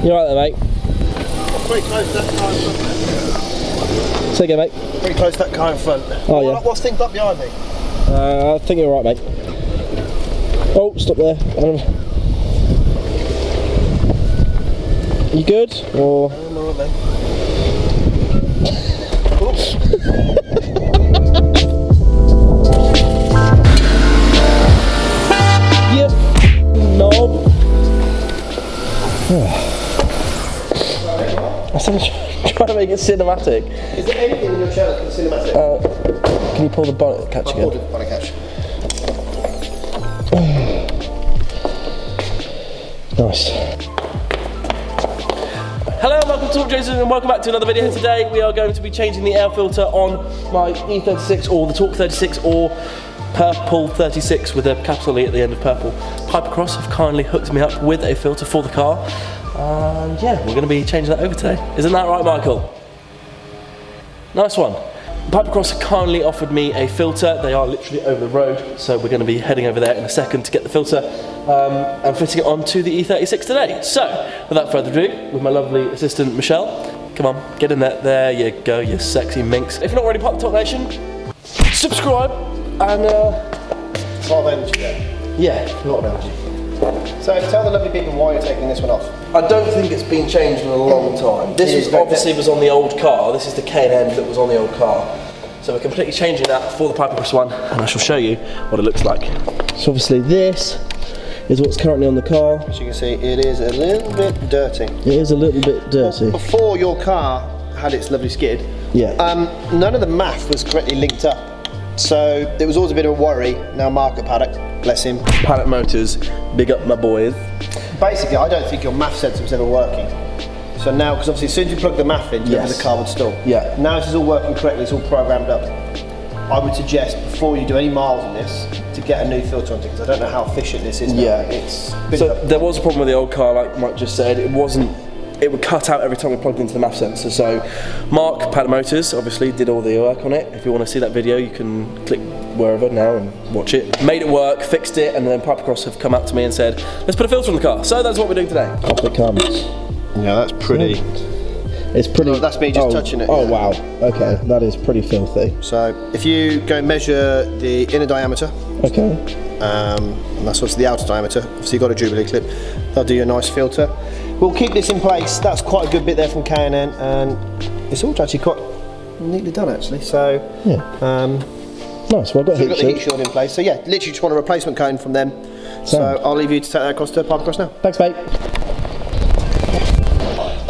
You alright there, mate? Pretty close to that car in front. Say again, mate. Pretty close to that car in front. Oh, yeah. What's things up behind me? I think you're alright, mate. Oh, stop there. You good? Or? I'm alright, mate. Yep. Knob. I'm trying to make it cinematic. Is there anything in your channel that's cinematic? Can you pull the bonnet catch again? Pulled the bonnet catch. Nice. Hello and welcome to Talk Jason and welcome back to another video. Today we are going to be changing the air filter on my E36 or the Talk 36 or Purple 36 with a capital E at the end of purple. Pipercross have kindly hooked me up with a filter for the car. And yeah, we're going to be changing that over today. Isn't that right, Michael? Nice one. Pipercross kindly offered me a filter. They are literally over the road, so we're going to be heading over there in a second to get the filter and fitting it onto the E36 today. So, without further ado, with my lovely assistant Michelle, come on, get in there. There you go, you sexy minx. If you're not already part of the Top Nation, subscribe and A lot of energy there. yeah, A lot of energy. So tell the lovely people why you're taking this one off. I don't think it's been changed in a long time. This was obviously was on the old car. This is the K&N that was on the old car. So we're completely changing that for the Pipercross one, and I shall show you what it looks like. So obviously this is what's currently on the car. As you can see, it is a little bit dirty. It is a little bit dirty. Before your car had its lovely skid, Yeah. none of the math was correctly linked up. So there was always a bit of a worry. Now Mark at Paddock, bless him. Paddock Motors, big up my boys. Basically, I don't think your math sensor was ever working. So now, because obviously as soon as you plug the math in, Yes. the car would stall. Yeah. Now this is all working correctly, it's all programmed up. I would suggest before you do any miles on this, to get a new filter on it, because I don't know how efficient this is now. Yeah. It's been So there was a problem with the old car, like Mike just said. It would cut out every time we plugged into the math sensor. So Mark, Paddock Motors, obviously did all the work on it. If you want to see that video, you can click wherever now and watch it. Made it work, fixed it, and then Pipercross have come up to me and said, let's put a filter on the car. So that's what we're doing today. Off it comes. Yeah, that's pretty. It's pretty. No, that's me just touching it. Oh yeah. wow. Okay, that is pretty filthy. So if you go and measure the inner diameter, Okay. and that's obviously the outer diameter, obviously you've got a Jubilee clip, they'll do you a nice filter. We'll keep this in place. That's quite a good bit there from K&N, and it's all actually quite neatly done actually. So Yeah. Nice. Well, I've got so a we've got the heat shield in place. So yeah, literally just want a replacement cone from them. So I'll leave you to take that across to Pipercross now. Thanks, mate.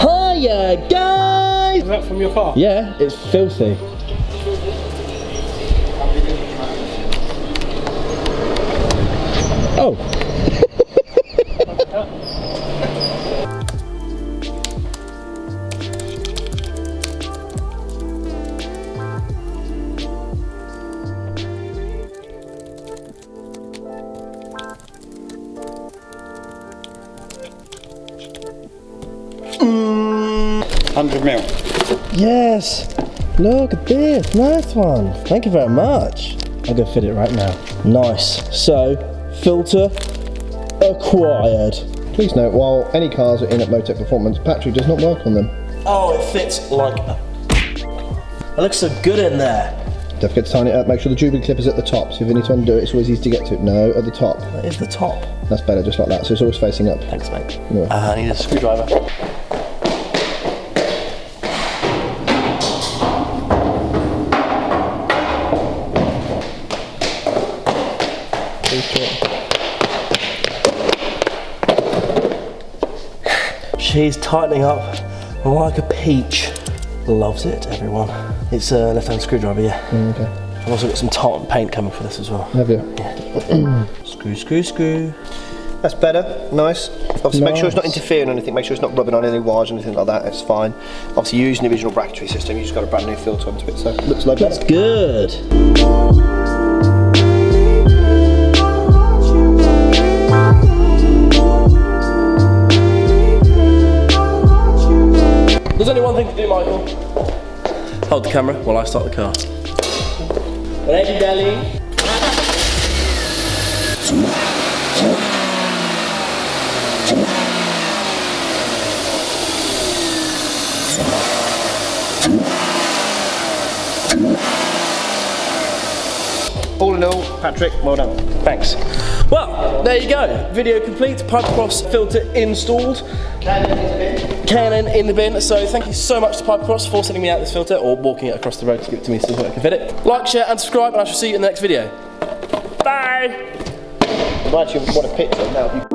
Hiya, guys! Is that from your car? Yeah, it's filthy. Oh. Mm. 100 mil. Yes. Look at this. Nice one. Thank you very much. I'll go fit it right now. Nice. So, filter acquired. Please note, while any cars are in at Motec Performance, battery does not work on them. Oh, it fits like a... It looks so good in there. Don't forget to tighten it up, make sure the Jubilee clip is at the top, so if you need to undo it, it's always easy to get to. No, at the top. That is the top. That's better, just like that, so it's always facing up. Thanks, mate. Yeah. I need a screwdriver. She's tightening up like a peach. Loves it, everyone. It's a left-hand screwdriver, yeah. Okay. I've also got some tartan paint coming for this as well. Have you? Yeah. Screw, screw, screw. That's better, nice. Obviously make sure it's not interfering or anything, make sure it's not rubbing on any wires or anything like that, it's fine. Obviously using the original bracketry system, you just got a brand new filter onto it, so it looks lovely. That's good. There's only one thing to do, Michael. Hold the camera while I start the car. Ready, darling? Cool, Patrick, well done. Thanks. Well, there you go. Video complete. Pipercross filter installed. Canon in the bin. So thank you so much to Pipercross for sending me out this filter, or walking it across the road to give it to me so that I can fit it. Like, share and subscribe, and I shall see you in the next video. Bye! I actually want a picture now.